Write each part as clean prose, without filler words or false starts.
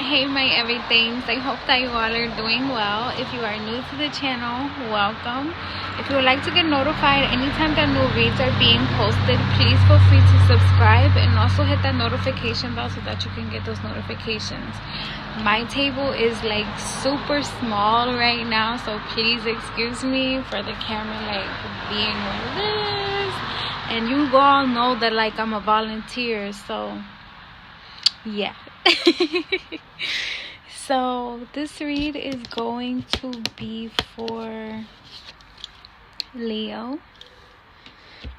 Hey my everythings, I hope that you all are doing well. If you are new to the channel, welcome. If you would like to get notified anytime that new reads are being posted, please feel free to subscribe and also hit that notification bell so that you can get those notifications. My table is like super small right now, so please excuse me for the camera like being like this. And you all know that like I'm a volunteer, so yeah. So this read is going to be for Leo.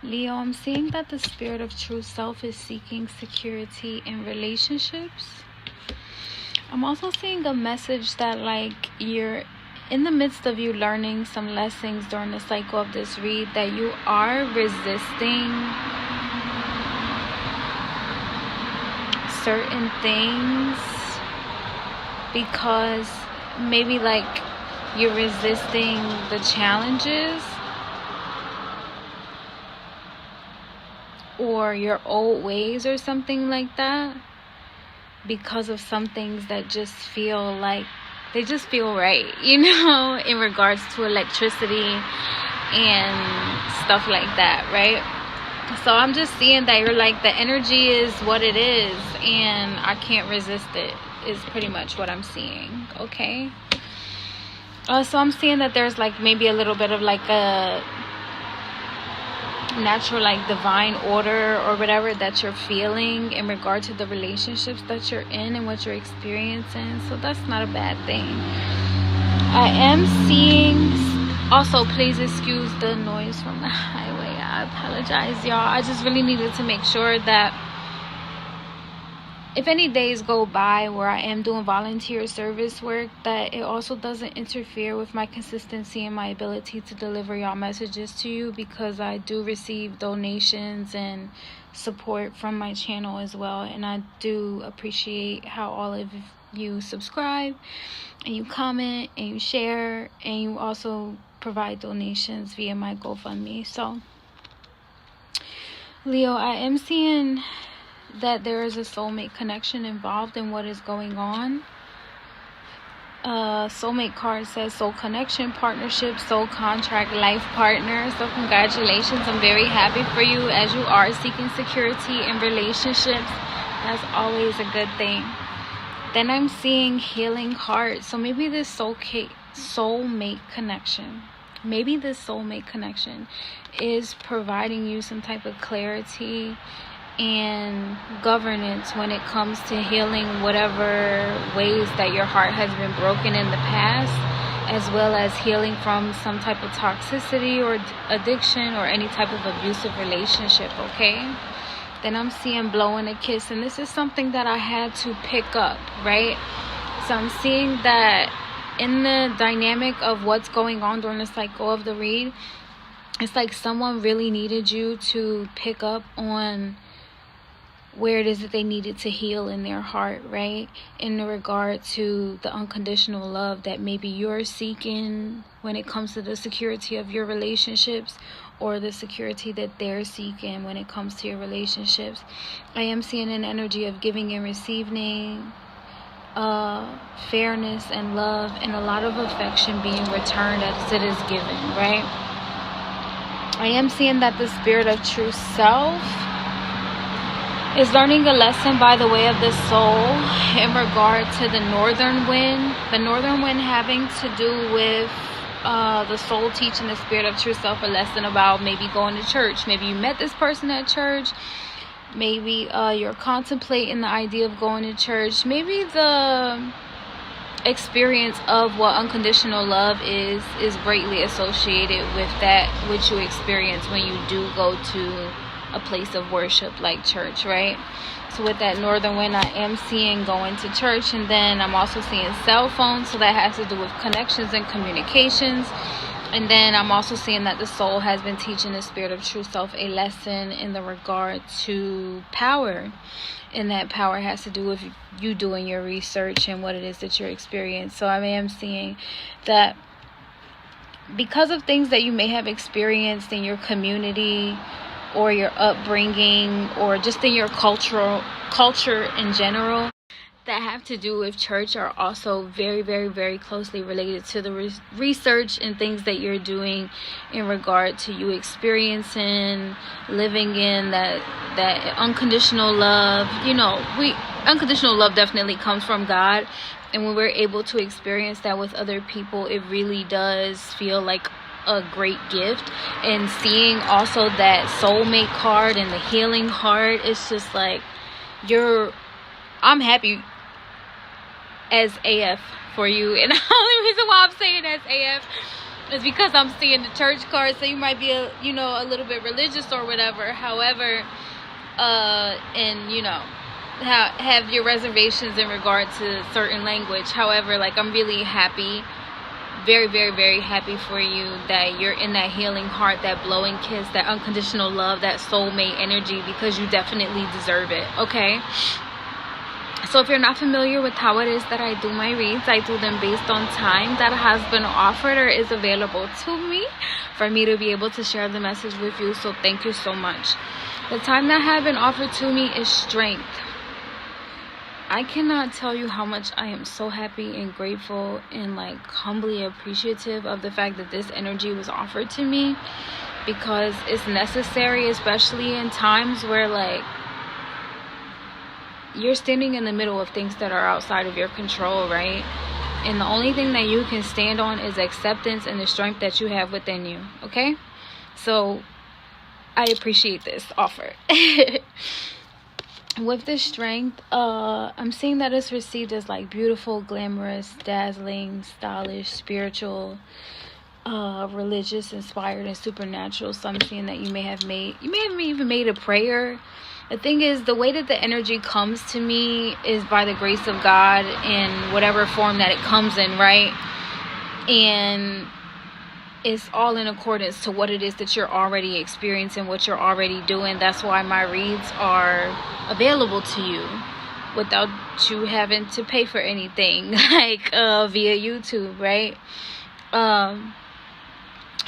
I'm seeing that the spirit of true self is seeking security in relationships. I'm also seeing a message that like you're in the midst of you learning some lessons during the cycle of this read, that you are resisting certain things because maybe like you're resisting the challenges or your old ways or something like that, because of some things that just feel like they just feel right, you know, in regards to electricity and stuff like that, right? So I'm just seeing that you're like, the energy is what it is and I can't resist it, is pretty much what I'm seeing. Okay, so I'm seeing that there's like maybe a little bit of like a natural like divine order or whatever that you're feeling in regard to the relationships that you're in and what you're experiencing. So that's not a bad thing. I am seeing, also please excuse the noise from the highway. I apologize, y'all. I just really needed to make sure that if any days go by where I am doing volunteer service work, that it also doesn't interfere with my consistency and my ability to deliver y'all messages to you, because I do receive donations and support from my channel as well. And I do appreciate how all of you subscribe and you comment and you share, and you also provide donations via my GoFundMe. So Leo, I am seeing that there is a soulmate connection involved in what is going on. Soulmate card says soul connection, partnership, soul contract, life partner. So congratulations, I'm very happy for you as you are seeking security in relationships. That's always a good thing. Then I'm seeing healing heart. So maybe this soulmate connection is providing you some type of clarity and governance when it comes to healing whatever ways that your heart has been broken in the past, as well as healing from some type of toxicity or addiction or any type of abusive relationship. Okay, then I'm seeing blowing a kiss, and this is something that I had to pick up, right? So I'm seeing that in the dynamic of what's going on during the cycle of the read, it's like someone really needed you to pick up on where it is that they needed to heal in their heart, right? In regard to the unconditional love that maybe you're seeking when it comes to the security of your relationships, or the security that they're seeking when it comes to your relationships. I am seeing an energy of giving and receiving, fairness and love, and a lot of affection being returned as it is given, right? I am seeing that the spirit of true self is learning a lesson by the way of the soul in regard to the northern wind. The northern wind having to do with the soul teaching the spirit of true self a lesson about maybe going to church. Maybe you met this person at church. Maybe you're contemplating the idea of going to church. Maybe the experience of what unconditional love is greatly associated with that which you experience when you do go to a place of worship like church, right? So with that northern wind, I am seeing going to church, and then I'm also seeing cell phones, so that has to do with connections and communications. And then I'm also seeing that the soul has been teaching the spirit of true self a lesson in the regard to power, and that power has to do with you doing your research and what it is that you're experiencing. So I am seeing that because of things that you may have experienced in your community or your upbringing or just in your culture in general, that have to do with church are also very, very, very closely related to the research and things that you're doing in regard to you experiencing, living in that unconditional love. You know, unconditional love definitely comes from God, and when we're able to experience that with other people, it really does feel like a great gift. And seeing also that soulmate card and the healing heart, it's just like I'm happy as AF for you. And the only reason why I'm saying as AF is because I'm seeing the church card, so you might be a little bit religious or whatever. However, and have your reservations in regard to certain language. However, like, I'm really happy, very, very, very happy for you that you're in that healing heart, that blowing kiss, that unconditional love, that soulmate energy, because you definitely deserve it. Okay, so if you're not familiar with how it is that I do my reads, I do them based on time that has been offered or is available to me for me to be able to share the message with you. So thank you so much. The time that has been offered to me is strength. I cannot tell you how much I am so happy and grateful and like humbly appreciative of the fact that this energy was offered to me, because it's necessary, especially in times where like you're standing in the middle of things that are outside of your control, right? And the only thing that you can stand on is acceptance and the strength that you have within you. Okay, so I appreciate this offer. With this strength, I'm seeing that it's received as like beautiful, glamorous, dazzling, stylish, spiritual, religious, inspired, and supernatural. So I'm seeing that you may have even made a prayer. The thing is, the way that the energy comes to me is by the grace of God in whatever form that it comes in, right? And it's all in accordance to what it is that you're already experiencing, what you're already doing. That's why my reads are available to you without you having to pay for anything, like via YouTube, right?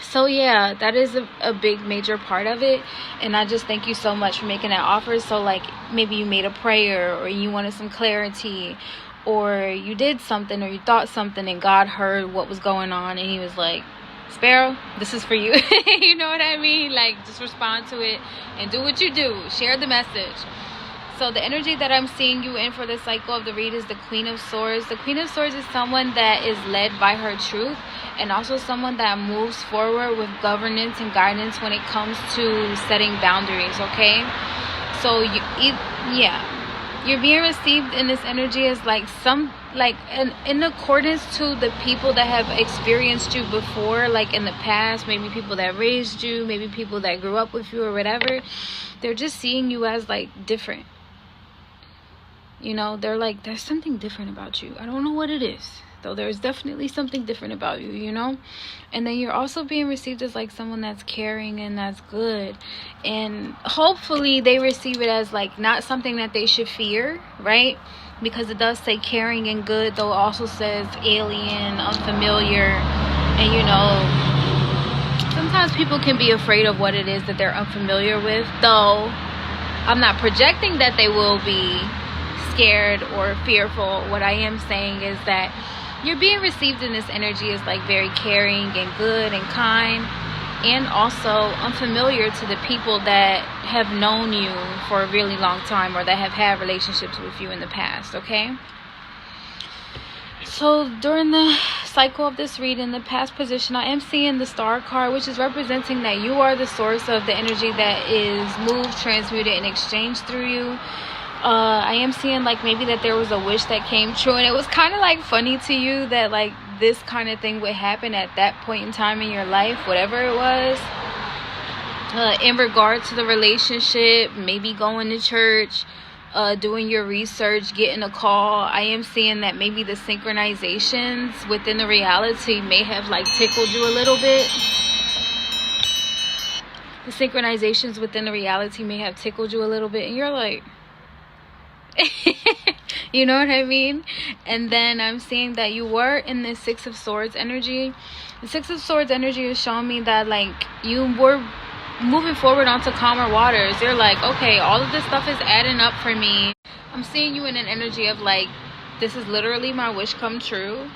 So yeah, that is a big major part of it, and I just thank you so much for making that offer. So like, maybe you made a prayer, or you wanted some clarity, or you did something, or you thought something, and God heard what was going on, and he was like, Sparrow, this is for you. You know what I mean? Like, just respond to it and do what you do. Share the message. So the energy that I'm seeing you in for the cycle of the read is the Queen of Swords. The Queen of Swords is someone that is led by her truth, and also someone that moves forward with governance and guidance when it comes to setting boundaries. Okay, so you're being received in this energy as like in accordance to the people that have experienced you before, like in the past, maybe people that raised you, maybe people that grew up with you or whatever. They're just seeing you as like different. They're like, there's something different about you. I don't know what it is, though. There's definitely something different about you, And then you're also being received as like someone that's caring and that's good. And hopefully they receive it as like not something that they should fear, right? Because it does say caring and good, though it also says alien, unfamiliar. And sometimes people can be afraid of what it is that they're unfamiliar with, though I'm not projecting that they will be scared or fearful. What I am saying is that you're being received in this energy as like very caring and good and kind, and also unfamiliar to the people that have known you for a really long time, or that have had relationships with you in the past. Okay, so during the cycle of this read, in the past position, I am seeing the Star card, which is representing that you are the source of the energy that is moved, transmuted, and exchanged through you. I am seeing like maybe that there was a wish that came true, and it was kind of like funny to you that like this kind of thing would happen at that point in time in your life, whatever it was, in regard to the relationship, maybe going to church, doing your research, getting a call. I am seeing that maybe the synchronizations within the reality may have like tickled you a little bit. The synchronizations within the reality may have tickled you a little bit, and you're like, you know what I mean? And then I'm seeing that you were in the Six of Swords energy. The Six of Swords energy is showing me that like you were moving forward onto calmer waters. You're like, okay, all of this stuff is adding up for me. I'm seeing you in an energy of like this is literally my wish come true,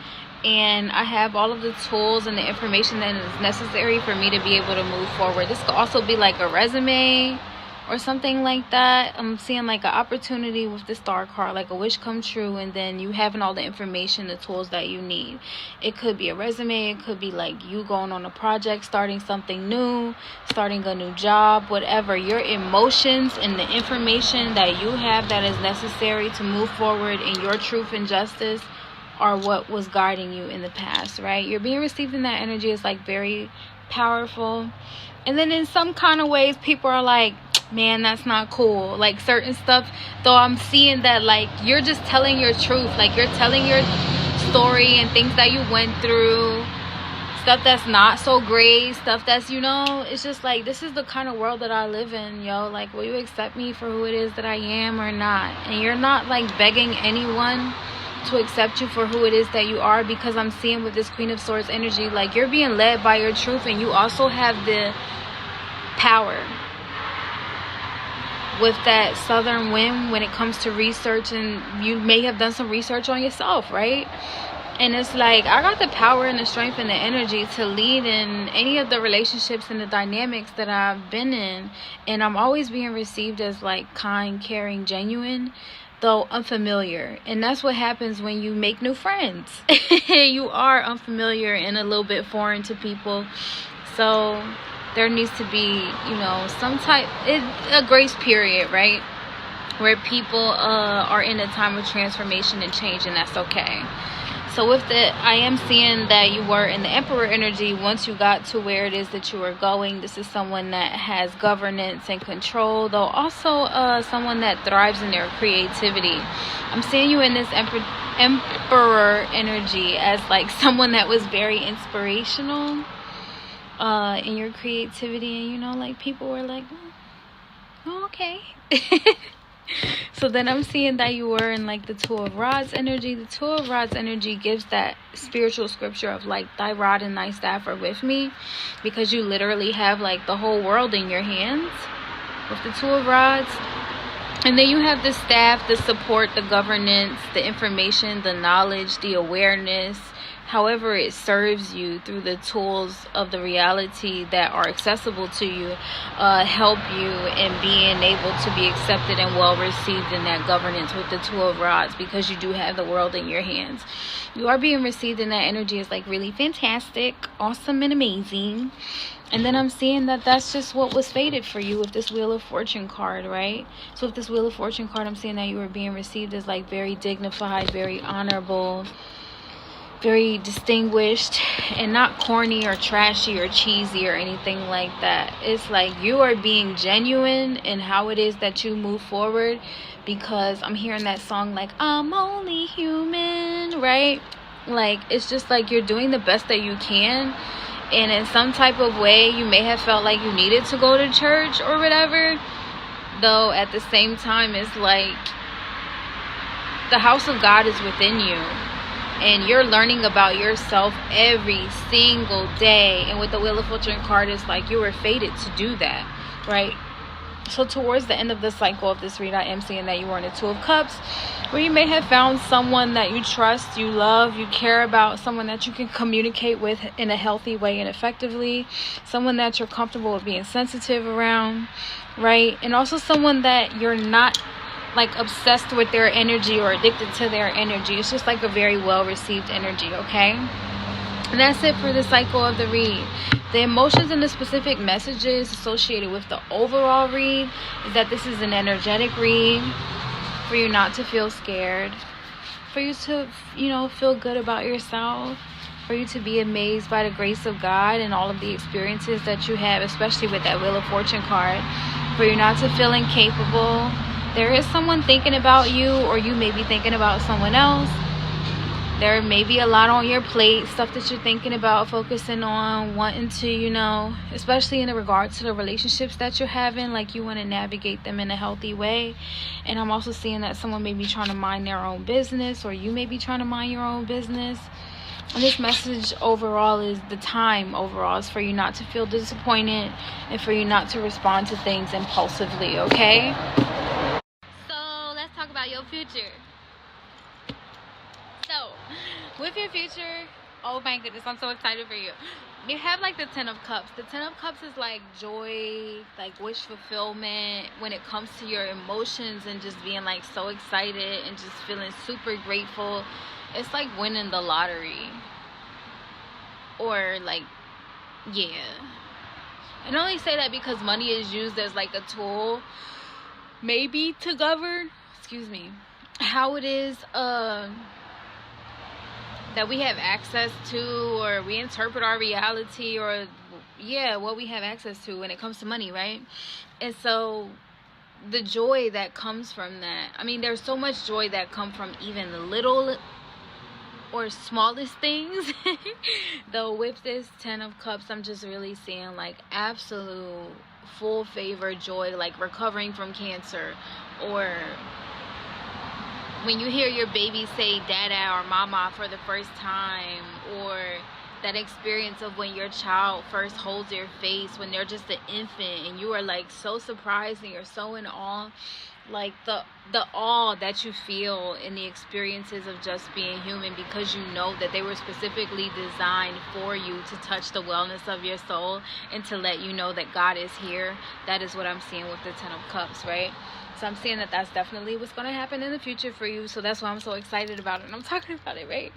and I have all of the tools and the information that is necessary for me to be able to move forward. This could also be like a resume or something like that. I'm seeing like an opportunity with the star card, like a wish come true, and then you having all the information, the tools that you need. It could be a resume, it could be like you going on a project, starting something new, starting a new job, whatever. Your emotions and the information that you have that is necessary to move forward in your truth and justice are what was guiding you in the past, right? You're being received in that energy is like very powerful. And then in some kind of ways, people are like, man, that's not cool. Like certain stuff, though, I'm seeing that like you're just telling your truth, like you're telling your story and things that you went through, stuff that's not so great, stuff that's, you know, it's just like, this is the kind of world that I live in, yo. Like, will you accept me for who it is that I am or not? And you're not like begging anyone to accept you for who it is that you are, because I'm seeing with this Queen of Swords energy, like you're being led by your truth, and you also have the power with that southern wind when it comes to research, and you may have done some research on yourself, right? And it's like, I got the power and the strength and the energy to lead in any of the relationships and the dynamics that I've been in, and I'm always being received as like kind, caring, genuine, though unfamiliar. And that's what happens when you make new friends. You are unfamiliar and a little bit foreign to people, so there needs to be, you know, some type, a grace period, right? Where people are in a time of transformation and change, and that's okay. So with the, I am seeing that you were in the Emperor energy. Once you got to where it is that you were going, this is someone that has governance and control, though also someone that thrives in their creativity. I'm seeing you in this Emperor energy as like someone that was very inspirational in your creativity, and you know, like people were like, oh, okay. So then I'm seeing that you were in like the Two of Rods energy. The Two of Rods energy gives that spiritual scripture of like, thy rod and thy staff are with me, because you literally have like the whole world in your hands with the Two of Rods. And then you have the staff, the support, the governance, the information, the knowledge, the awareness, however it serves you through the tools of the reality that are accessible to you, help you in being able to be accepted and well received in that governance with the Two of Rods, because you do have the world in your hands. You are being received in that energy is like really fantastic, awesome, and amazing. And then I'm seeing that that's just what was fated for you with this Wheel of Fortune card, right? So with this Wheel of Fortune card, I'm seeing that you were being received as like very dignified, very honorable, very distinguished, and not corny or trashy or cheesy or anything like that. It's like you are being genuine in how it is that you move forward, because I'm hearing that song like, I'm only human, right? Like, it's just like you're doing the best that you can, and in some type of way you may have felt like you needed to go to church or whatever, though at the same time it's like the house of God is within you, and you're learning about yourself every single day. And with the Wheel of Fortune card, it's like you were fated to do that, right? So towards the end of the cycle of this read, I am seeing that you were in the Two of Cups, where you may have found someone that you trust, you love, you care about, someone that you can communicate with in a healthy way and effectively, someone that you're comfortable with being sensitive around, right? And also someone that you're not like obsessed with their energy or addicted to their energy. It's just like a very well received energy, okay? And that's it for the cycle of the read. The emotions and the specific messages associated with the overall read is that this is an energetic read for you not to feel scared, for you to, you know, feel good about yourself, for you to be amazed by the grace of God and all of the experiences that you have, especially with that Wheel of Fortune card, for you not to feel incapable. There is someone thinking about you, or you may be thinking about someone else. There may be a lot on your plate, stuff that you're thinking about, focusing on, wanting to, you know, especially in regards to the relationships that you're having, like you want to navigate them in a healthy way. And I'm also seeing that someone may be trying to mind their own business, or you may be trying to mind your own business. And this message overall is, the time overall is for you not to feel disappointed and for you not to respond to things impulsively, okay? So let's talk about your future. with your future, oh my goodness, I'm so excited for you. You have like the 10 of cups. The 10 of cups is like joy, like wish fulfillment when it comes to your emotions, and just being like so excited and just feeling super grateful. It's like winning the lottery, or like, yeah. And I only say that because money is used as like a tool, maybe to govern, excuse me, how it is that we have access to, or we interpret our reality, or yeah, what we have access to when it comes to money, right? And so the joy that comes from that, I mean, there's so much joy that come from even the little or smallest things. Though with this 10 of cups, I'm just really seeing like absolute full favor joy, like recovering from cancer, or when you hear your baby say dada or mama for the first time, or that experience of when your child first holds your face when they're just an infant, and you are like so surprised and you're so in awe, like the awe that you feel in the experiences of just being human, because you know that they were specifically designed for you to touch the wellness of your soul and to let you know that God is here. That is what I'm seeing with the 10 of cups, right? So I'm seeing that that's definitely what's going to happen in the future for you. So that's why I'm so excited about it, and I'm talking about it, right?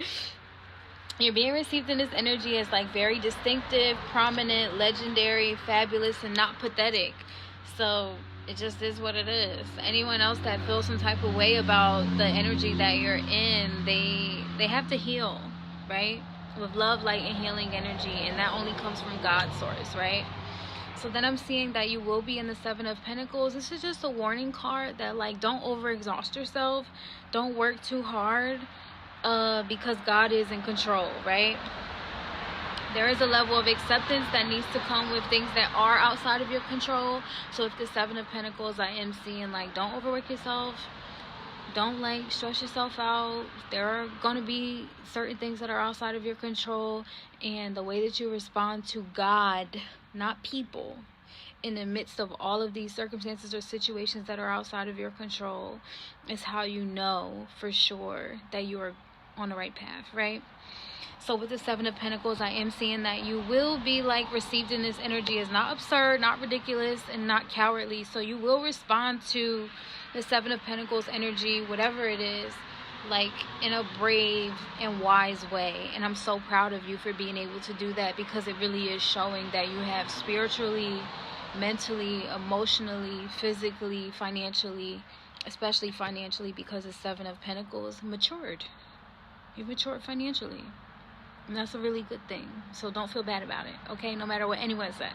You're being received in this energy as like very distinctive, prominent, legendary, fabulous, and not pathetic. So it just is what it is. Anyone else that feels some type of way about the energy that you're in, they have to heal, right? With love, light, and healing energy, and that only comes from God's source, right? So then I'm seeing that you will be in the 7 of Pentacles. This is just a warning card that like, don't overexhaust yourself, don't work too hard, because God is in control, right? There is a level of acceptance that needs to come with things that are outside of your control. So if the 7 of Pentacles, I am seeing like, don't overwork yourself, don't like stress yourself out. There are going to be certain things that are outside of your control, and the way that you respond to God, not people, in the midst of all of these circumstances or situations that are outside of your control, is how you know for sure that you are on the right path, right? So with the 7 of Pentacles, I am seeing that you will be like received in this energy as not absurd, not ridiculous, and not cowardly. So you will respond to the 7 of Pentacles energy, whatever it is, like in a brave and wise way. And I'm so proud of you for being able to do that, because it really is showing that you have spiritually, mentally, emotionally, physically, financially, especially financially, because the 7 of Pentacles matured. You've matured financially. And that's a really good thing. So don't feel bad about it, okay? No matter what anyone says.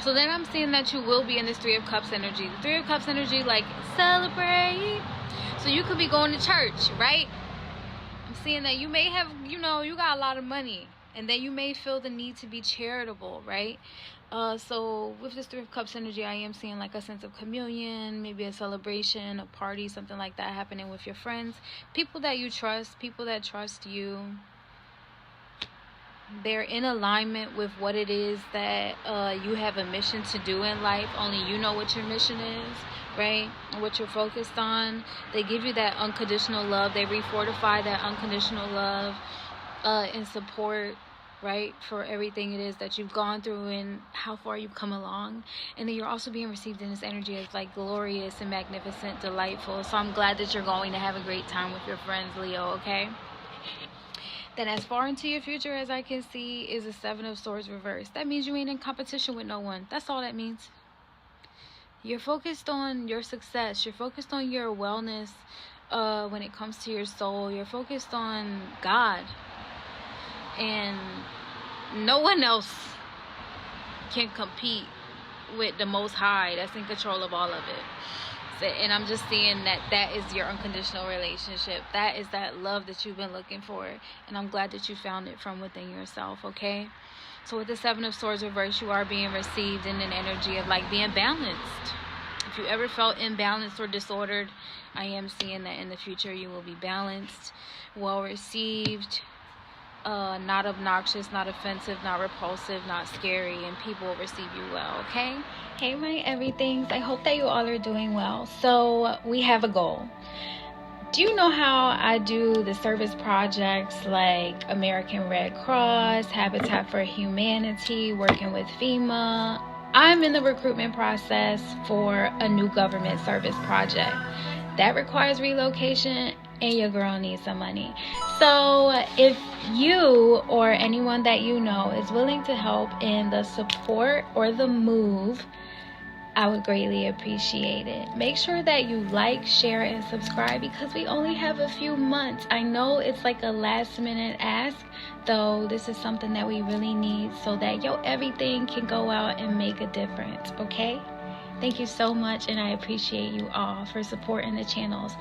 So then I'm seeing that you will be in this 3 of Cups energy. The 3 of Cups energy, like, celebrate. So you could be going to church, right? I'm seeing that you may have, you got a lot of money, and then you may feel the need to be charitable, right? So with this 3 of Cups energy, I am seeing like a sense of communion, maybe a celebration, a party, something like that happening with your friends, people that you trust, people that trust you. They're in alignment with what it is that you have a mission to do in life. Only you know what your mission is, right? What you're focused on. They give you that unconditional love. They refortify that unconditional love and support, right, for everything it is that you've gone through and how far you've come along. And then you're also being received in this energy as like glorious and magnificent, delightful. So I'm glad that you're going to have a great time with your friends, Leo, okay? Then as far into your future as I can see is a 7 of Swords reversed. That means you ain't in competition with no one. That's all that means. You're focused on your success. You're focused on your wellness when it comes to your soul. You're focused on God. And no one else can compete with the Most High that's in control of all of it. And I'm just seeing that is your unconditional relationship. That is that love that you've been looking for. And I'm glad that you found it from within yourself, okay? So with the 7 of Swords reversed, you are being received in an energy of like being balanced. If you ever felt imbalanced or disordered, I am seeing that in the future you will be balanced, well received, not obnoxious, not offensive, not repulsive, not scary, and people will receive you well, okay? Hey my everythings, I hope that you all are doing well. So we have a goal. Do you know how I do the service projects like American Red Cross, Habitat for Humanity, working with FEMA? I'm in the recruitment process for a new government service project. That requires relocation, and your girl needs some money. So if you or anyone that you know is willing to help in the support or the move, I would greatly appreciate it. Make sure that you like, share, and subscribe because we only have a few months. I know it's like a last minute ask, though this is something that we really need so that everything can go out and make a difference, okay? Thank you so much, and I appreciate you all for supporting the channels.